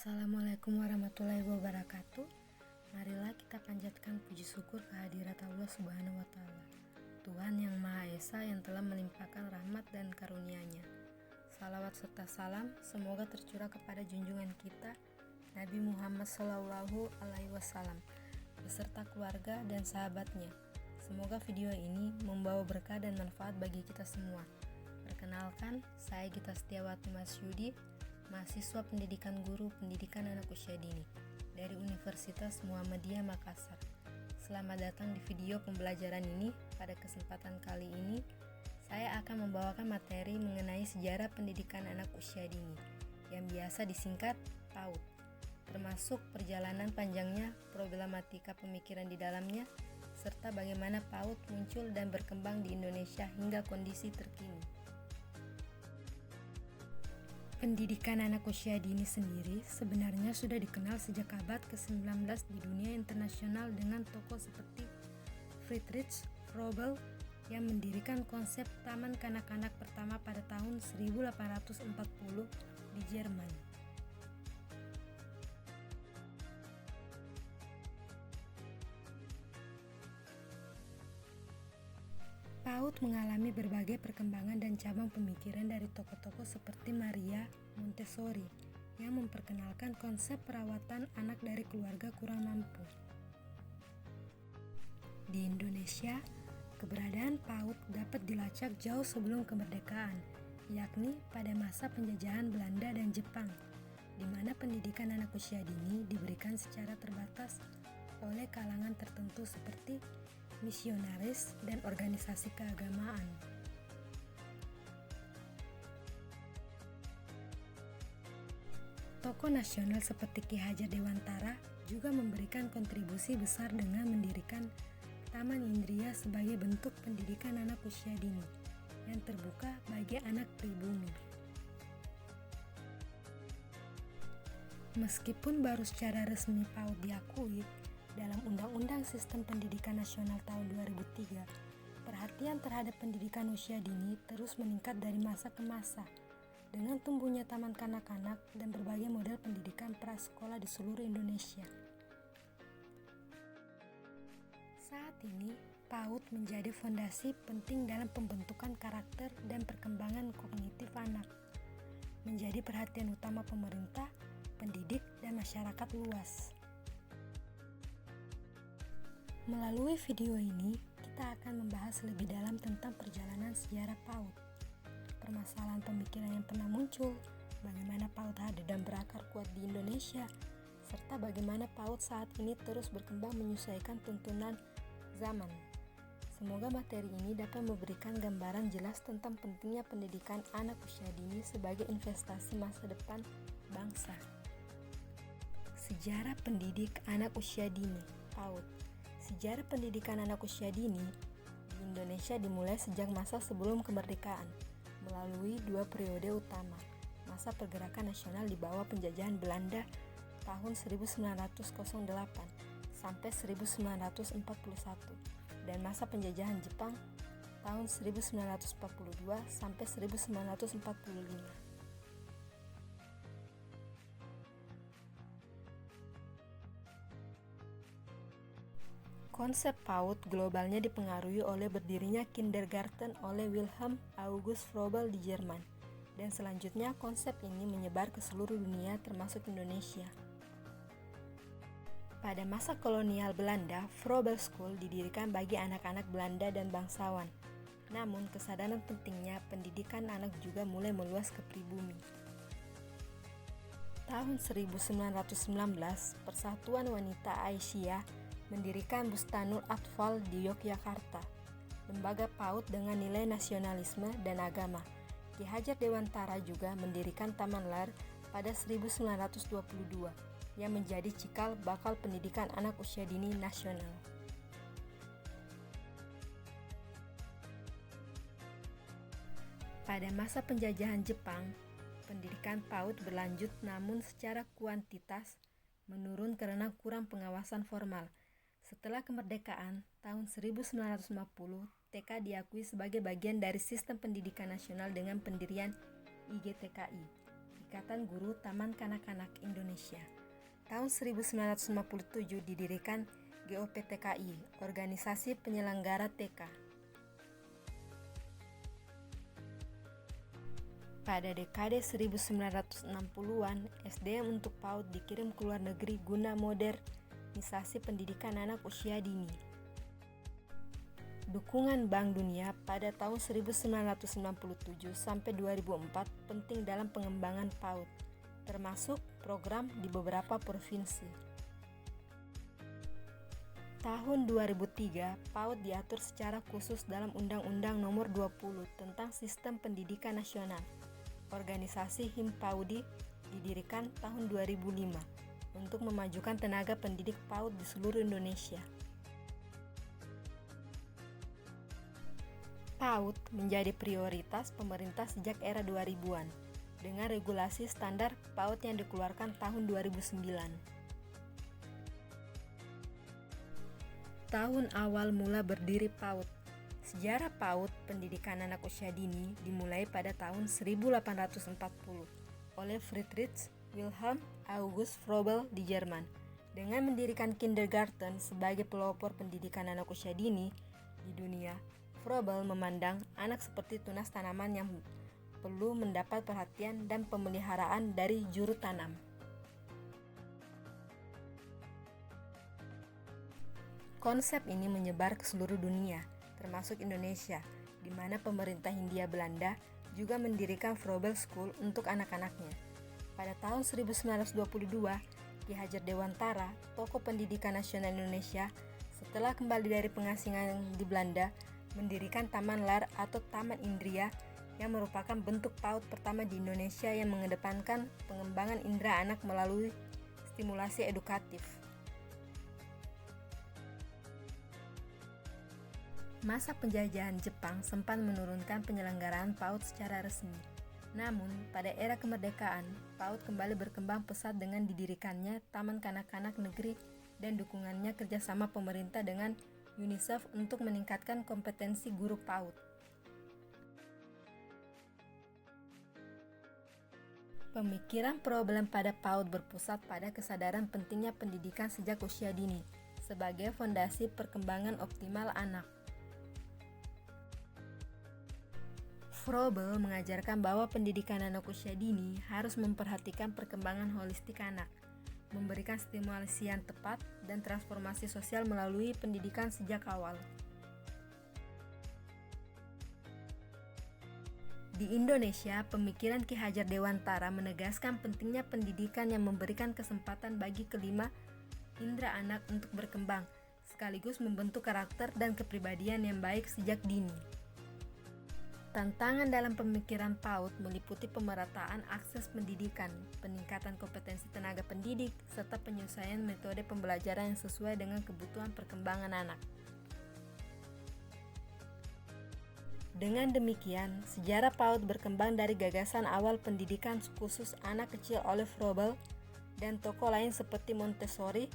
Assalamualaikum warahmatullahi wabarakatuh. Marilah kita panjatkan puji syukur kehadirat Allah Subhanahu wa Ta'ala, Tuhan yang Maha Esa yang telah melimpahkan rahmat dan karunia-Nya. Salawat serta salam semoga tercurah kepada junjungan kita Nabi Muhammad Sallallahu Alaihi Wasallam beserta keluarga dan sahabatnya. Semoga video ini membawa berkah dan manfaat bagi kita semua. Perkenalkan, saya Gita Setiawati Masyudi, mahasiswa pendidikan guru pendidikan anak usia dini dari Universitas Muhammadiyah Makassar. Selamat datang di video pembelajaran ini. Pada kesempatan kali ini, saya akan membawakan materi mengenai sejarah pendidikan anak usia dini yang biasa disingkat PAUD, termasuk perjalanan panjangnya, problematika pemikiran di dalamnya, serta bagaimana PAUD muncul dan berkembang di Indonesia hingga kondisi terkini. Pendidikan anak usia dini sendiri sebenarnya sudah dikenal sejak abad ke-19 di dunia internasional dengan tokoh seperti Friedrich Froebel yang mendirikan konsep taman kanak-kanak pertama pada tahun 1840 di Jerman. PAUD mengalami berbagai perkembangan dan cabang pemikiran dari tokoh-tokoh seperti Maria Montessori yang memperkenalkan konsep perawatan anak dari keluarga kurang mampu. Di Indonesia, keberadaan PAUD dapat dilacak jauh sebelum kemerdekaan, yakni pada masa penjajahan Belanda dan Jepang, di mana pendidikan anak usia dini diberikan secara terbatas oleh kalangan tertentu seperti misionaris dan organisasi keagamaan. Tokoh nasional seperti Ki Hajar Dewantara juga memberikan kontribusi besar dengan mendirikan Taman Indria sebagai bentuk pendidikan anak usia dini yang terbuka bagi anak pribumi. Meskipun baru secara resmi PAUD diakui dalam Undang-Undang Sistem Pendidikan Nasional tahun 2003, perhatian terhadap pendidikan usia dini terus meningkat dari masa ke masa dengan tumbuhnya taman kanak-kanak dan berbagai model pendidikan prasekolah di seluruh Indonesia. Saat ini, PAUD menjadi fondasi penting dalam pembentukan karakter dan perkembangan kognitif anak, menjadi perhatian utama pemerintah, pendidik, dan masyarakat luas. Melalui video ini, kita akan membahas lebih dalam tentang perjalanan sejarah PAUD, permasalahan pemikiran yang pernah muncul, bagaimana PAUD hadir dan berakar kuat di Indonesia, serta bagaimana PAUD saat ini terus berkembang menyesuaikan tuntunan zaman. Semoga materi ini dapat memberikan gambaran jelas tentang pentingnya pendidikan anak usia dini sebagai investasi masa depan bangsa. Sejarah pendidik anak usia dini, PAUD. Sejarah pendidikan anak usia dini di Indonesia dimulai sejak masa sebelum kemerdekaan melalui dua periode utama, masa pergerakan nasional di bawah penjajahan Belanda tahun 1908 sampai 1941 dan masa penjajahan Jepang tahun 1942 sampai 1945. Konsep PAUD globalnya dipengaruhi oleh berdirinya kindergarten oleh Wilhelm August Froebel di Jerman, dan selanjutnya konsep ini menyebar ke seluruh dunia termasuk Indonesia. Pada masa kolonial Belanda, Froebel School didirikan bagi anak-anak Belanda dan bangsawan. Namun, kesadaran pentingnya pendidikan anak juga mulai meluas ke pribumi. Tahun 1919, Persatuan Wanita Aisyah mendirikan Bustanul Atfal di Yogyakarta, lembaga PAUD dengan nilai nasionalisme dan agama. Ki Hajar Dewantara juga mendirikan Taman LAR pada 1922 yang menjadi cikal bakal pendidikan anak usia dini nasional. Pada masa penjajahan Jepang, pendidikan PAUD berlanjut namun secara kuantitas menurun karena kurang pengawasan formal. Setelah kemerdekaan tahun 1950, TK diakui sebagai bagian dari sistem pendidikan nasional dengan pendirian IGTKI, Ikatan Guru Taman Kanak-Kanak Indonesia. Tahun 1957 didirikan GOPTKI, Organisasi Penyelenggara TK. Pada dekade 1960-an, SDM untuk PAUD dikirim ke luar negeri guna modernisasi pendidikan anak usia dini. Dukungan Bank Dunia pada tahun 1997 sampai 2004 penting dalam pengembangan PAUD, termasuk program di beberapa provinsi. Tahun 2003, PAUD diatur secara khusus dalam Undang-Undang Nomor 20 tentang Sistem Pendidikan Nasional. Organisasi Himapudi didirikan tahun 2005 untuk memajukan tenaga pendidik PAUD di seluruh Indonesia. PAUD menjadi prioritas pemerintah sejak era 2000-an dengan regulasi standar PAUD yang dikeluarkan tahun 2009. Tahun awal mula berdiri PAUD. Sejarah PAUD pendidikan anak usia dini dimulai pada tahun 1840 oleh Friedrich Wilhelm August Froebel di Jerman dengan mendirikan kindergarten sebagai pelopor pendidikan anak usia dini di dunia. Froebel memandang anak seperti tunas tanaman yang perlu mendapat perhatian dan pemeliharaan dari juru tanam. Konsep ini menyebar ke seluruh dunia, termasuk Indonesia, di mana pemerintah Hindia Belanda juga mendirikan Froebel School untuk anak-anaknya. Pada tahun 1922, Ki Hajar Dewantara, tokoh pendidikan nasional Indonesia, setelah kembali dari pengasingan di Belanda, mendirikan Taman LAR atau Taman Indria yang merupakan bentuk PAUD pertama di Indonesia yang mengedepankan pengembangan indera anak melalui stimulasi edukatif. Masa penjajahan Jepang sempat menurunkan penyelenggaraan PAUD secara resmi. Namun, pada era kemerdekaan, PAUD kembali berkembang pesat dengan didirikannya Taman Kanak-Kanak Negeri dan dukungannya kerjasama pemerintah dengan UNICEF untuk meningkatkan kompetensi guru PAUD. Pemikiran problem pada PAUD berpusat pada kesadaran pentingnya pendidikan sejak usia dini sebagai fondasi perkembangan optimal anak. Froebel mengajarkan bahwa pendidikan anak usia dini harus memperhatikan perkembangan holistik anak, memberikan stimulasi yang tepat, dan transformasi sosial melalui pendidikan sejak awal. Di Indonesia, pemikiran Ki Hajar Dewantara menegaskan pentingnya pendidikan yang memberikan kesempatan bagi kelima indera anak untuk berkembang, sekaligus membentuk karakter dan kepribadian yang baik sejak dini. Tantangan dalam pemikiran PAUD meliputi pemerataan akses pendidikan, peningkatan kompetensi tenaga pendidik, serta penyesuaian metode pembelajaran yang sesuai dengan kebutuhan perkembangan anak. Dengan demikian, sejarah PAUD berkembang dari gagasan awal pendidikan khusus anak kecil oleh Froebel dan tokoh lain seperti Montessori,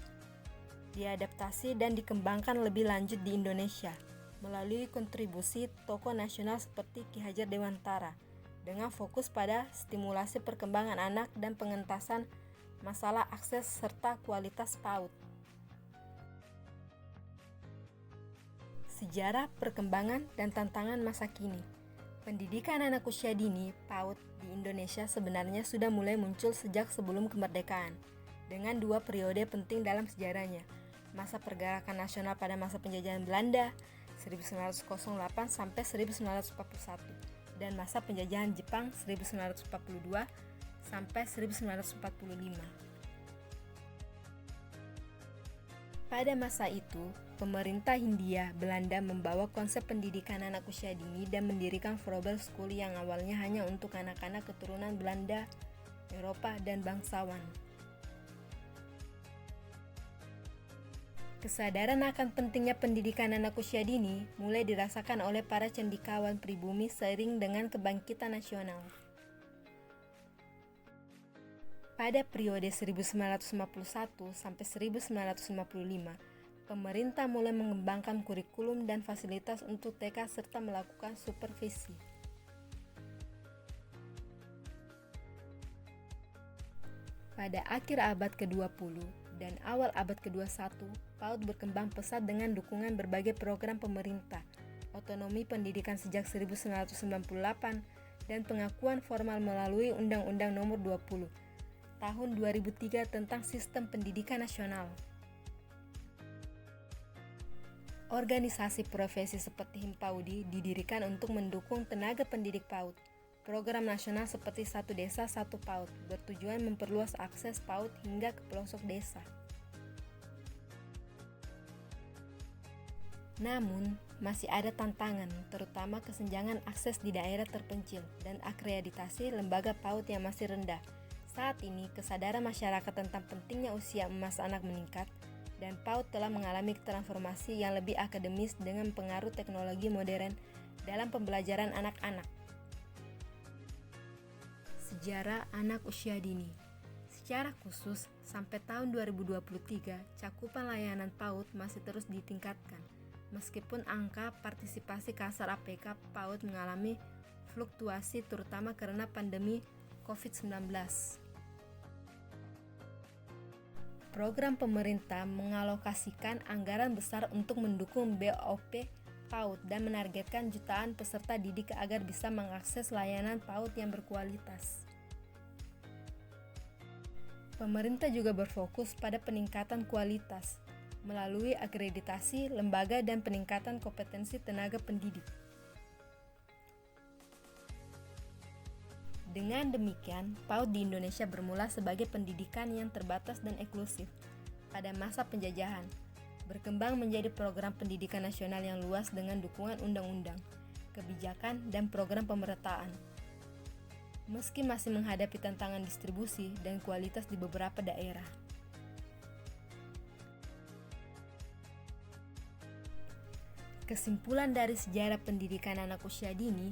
diadaptasi dan dikembangkan lebih lanjut di Indonesia melalui kontribusi tokoh nasional seperti Ki Hajar Dewantara dengan fokus pada stimulasi perkembangan anak dan pengentasan masalah akses serta kualitas PAUD. Sejarah, perkembangan, dan tantangan masa kini. Pendidikan anak usia dini PAUD di Indonesia sebenarnya sudah mulai muncul sejak sebelum kemerdekaan dengan dua periode penting dalam sejarahnya, masa pergerakan nasional pada masa penjajahan Belanda 1908 sampai 1941 dan masa penjajahan Jepang 1942 sampai 1945. Pada masa itu, pemerintah Hindia Belanda membawa konsep pendidikan anak usia dini dan mendirikan Froebel School yang awalnya hanya untuk anak-anak keturunan Belanda, Eropa, dan bangsawan. Kesadaran akan pentingnya pendidikan anak usia dini mulai dirasakan oleh para cendikawan pribumi seiring dengan kebangkitan nasional. Pada periode 1951 sampai 1955, pemerintah mulai mengembangkan kurikulum dan fasilitas untuk TK serta melakukan supervisi. Pada akhir abad ke-20 dan awal abad ke-21, PAUD berkembang pesat dengan dukungan berbagai program pemerintah, otonomi pendidikan sejak 1998, dan pengakuan formal melalui Undang-Undang Nomor 20 Tahun 2003 tentang Sistem Pendidikan Nasional. Organisasi profesi seperti Himpaudi didirikan untuk mendukung tenaga pendidik PAUD. Program nasional seperti Satu Desa Satu PAUD bertujuan memperluas akses PAUD hingga ke pelosok desa. Namun, masih ada tantangan, terutama kesenjangan akses di daerah terpencil dan akreditasi lembaga PAUD yang masih rendah. Saat ini, kesadaran masyarakat tentang pentingnya usia emas anak meningkat, dan PAUD telah mengalami transformasi yang lebih akademis dengan pengaruh teknologi modern dalam pembelajaran anak-anak. Sejarah anak usia dini. Secara khusus, sampai tahun 2023, cakupan layanan PAUD masih terus ditingkatkan, meskipun angka partisipasi kasar APK PAUD mengalami fluktuasi terutama karena pandemi COVID-19. Program pemerintah mengalokasikan anggaran besar untuk mendukung BOP PAUD dan menargetkan jutaan peserta didik agar bisa mengakses layanan PAUD yang berkualitas. Pemerintah juga berfokus pada peningkatan kualitas melalui akreditasi lembaga dan peningkatan kompetensi tenaga pendidik. Dengan demikian, PAUD di Indonesia bermula sebagai pendidikan yang terbatas dan eksklusif pada masa penjajahan, berkembang menjadi program pendidikan nasional yang luas dengan dukungan undang-undang, kebijakan, dan program pemerataan. Meski masih menghadapi tantangan distribusi dan kualitas di beberapa daerah. Kesimpulan dari sejarah pendidikan anak usia dini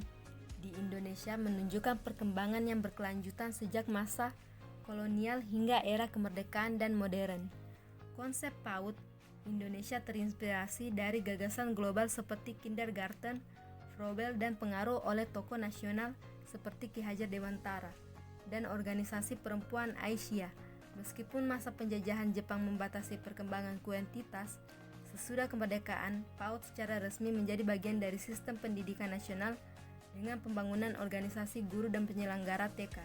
di Indonesia menunjukkan perkembangan yang berkelanjutan sejak masa kolonial hingga era kemerdekaan dan modern. Konsep PAUD Indonesia terinspirasi dari gagasan global seperti kindergarten, Froebel, dan pengaruh oleh tokoh nasional seperti Ki Hajar Dewantara dan organisasi perempuan Aisyah. Meskipun masa penjajahan Jepang membatasi perkembangan kuantitas, sesudah kemerdekaan, PAUD secara resmi menjadi bagian dari sistem pendidikan nasional dengan pembangunan organisasi guru dan penyelenggara TK.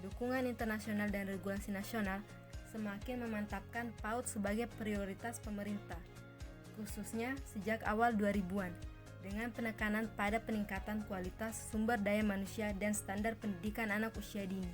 Dukungan internasional dan regulasi nasional semakin memantapkan PAUD sebagai prioritas pemerintah, khususnya sejak awal 2000-an, dengan penekanan pada peningkatan kualitas sumber daya manusia dan standar pendidikan anak usia dini.